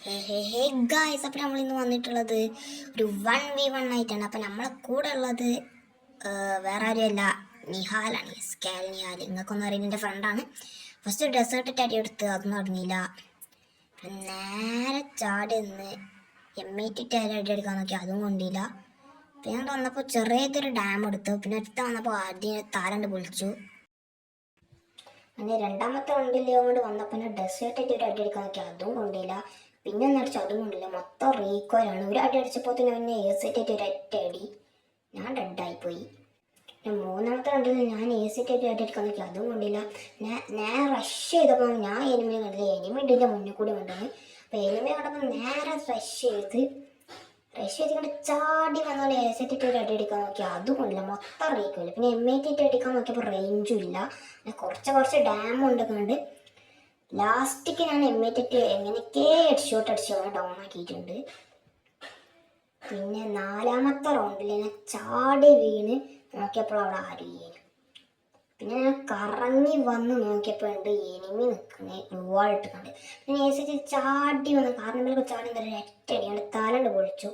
Hey guys, അപ്പം നമ്മൾ ഇന്ന് വന്നിട്ടുള്ളത് ഒരു 1v1 ആയിട്ടാണ്. അപ്പം നമ്മളെ കൂടെ ഉള്ളത് വേറെ ആരുമല്ല, നിഹാലാണ്. സ്കാൽ നിഹാൽ, നിങ്ങൾക്കൊന്നും അറിയുന്ന എൻ്റെ ഫ്രണ്ടാണ്. ഫസ്റ്റ് ഡെസേർട്ട് അടി എടുത്ത് അതൊന്നും അറിഞ്ഞില്ല. നേരെ ചാടി നിന്ന് M80 അടി എടുക്കാൻ നോക്കി, അതും കൊണ്ടില്ല. പിന്നെ വന്നപ്പോൾ ചെറിയതൊരു ഡാം എടുത്തു. പിന്നെ അടുത്ത വന്നപ്പോൾ ആദ്യം താരണ്ട് പൊളിച്ചു. പിന്നെ രണ്ടാമത്തെ റൗണ്ടിൽ കൊണ്ട് വന്നപ്പോൾ ഡെസേർട്ട് അടി ഒരു അടി എടുക്കാൻ നോക്കി, അതും കൊണ്ടില്ല. പിന്നെ ഒന്ന് അടിച്ചു, അതും കൊണ്ടില്ല. മൊത്തം റീക്കോയിലാണ്. ഒരു അടി അടിച്ചപ്പോൾ തന്നെ പിന്നെ A-സെറ്റ് ഒരു ഒറ്റ അടി, ഞാൻ ഡെഡായിപ്പോയി. പിന്നെ മൂന്നാമത്തെ റൗണ്ടിൽ ഞാൻ A-സെറ്റ് അടി എടുക്കാൻ നോക്കി, അതും കൊണ്ടില്ല. ഞാൻ റഷ് ചെയ്തപ്പോൾ ഞാൻ എനിമിയെ കണ്ടില്ല. എനിമി ഇതിൻ്റെ മുന്നിൽ കൂടി കൊണ്ടുവന്ന്. അപ്പോൾ എനിമിയെ കണ്ടപ്പോൾ നേരെ റഷ് ചെയ്തിട്ട് ചാടി വന്നാൽ A-സെറ്റ് ഒരു അടി അടിക്കാൻ നോക്കി, അതും കൊണ്ടില്ല. മൊത്തം റീക്കോയില്ല. പിന്നെ M80 അടിക്കാൻ നോക്കിയപ്പോൾ റേഞ്ചും ഇല്ല. പിന്നെ കുറച്ച് ഡാം ഉണ്ടെന്നുണ്ട്. ലാസ്റ്റിക്ക് ഞാൻ M80 എങ്ങനെയൊക്കെ ഹെഡ്ഷോട്ട് അടിച്ച് ഡൗൺ ആക്കിയിട്ടുണ്ട്. പിന്നെ നാലാമത്തെ റൗണ്ടിൽ ഞാൻ ചാടി വീണ് നോക്കിയപ്പോൾ അവിടെ ആരും. പിന്നെ ഞാൻ കറങ്ങി വന്ന് നോക്കിയപ്പോൾ ഉണ്ട് എനിമി നിൽക്കുന്നത് ഗ്ലൂവാളിട്ട് കണ്ട്. പിന്നെ A-സെറ്റ് ചാടി വന്ന് കാറിനുള്ളിൽ ചാടി ഒറ്റടിയാണ് തലണ്ട് പൊളിച്ചു.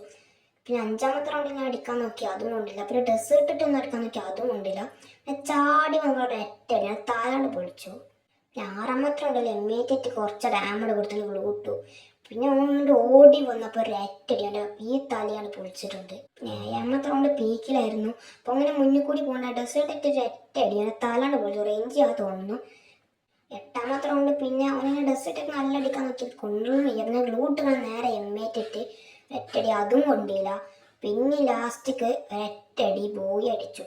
പിന്നെ അഞ്ചാമത്തെ റൗണ്ടിൽ ഞാൻ അടിക്കാൻ നോക്കി, അതും കൊണ്ടില്ല. പിന്നെ ഡെസേർട്ട് ഒന്ന് അടിക്കാൻ നോക്കി, അതും കൊണ്ടില്ല. പിന്നെ ചാടി വന്ന ഒറ്റടിയാണ് തലണ്ട് പൊളിച്ചു. ആറാമത്തെ റൗണ്ടിൽ M80 കുറച്ച് ഡാമേജ് കൊടുത്ത് ഗ്ലൂട്ടു. പിന്നെ ഒന്നുകൊണ്ട് ഓടി വന്നപ്പോൾ ഒരു ഒറ്റടിയാണ് ഈ തലയാണ് പൊളിച്ചിട്ടുണ്ട്. പിന്നെ ഏഴാമത്തെ റൗണ്ട് പീക്കിലായിരുന്നു. അപ്പോൾ അങ്ങനെ മുന്നിൽ കൂടി പോകേണ്ട ഡെസേർട്ട് ഒരു ഒറ്റടിയാണ് തലാണ് പൊളിച്ചു. റേഞ്ച് ആ തോന്നുന്നു. എട്ടാമത്തെ റൗണ്ട് പിന്നെ അവനെ ഡെസേർട്ട് നല്ല അടിക്കാൻ നോക്കി, കൊണ്ടുവന്ന് പിന്നെ ഗ്ലൂട്ട് നേരെ M80 ഒറ്റടി, അതും കൊണ്ടില്ല. പിന്നെ ലാസ്റ്റിക്ക് ഒറ്റടി ബോയി അടിച്ചു.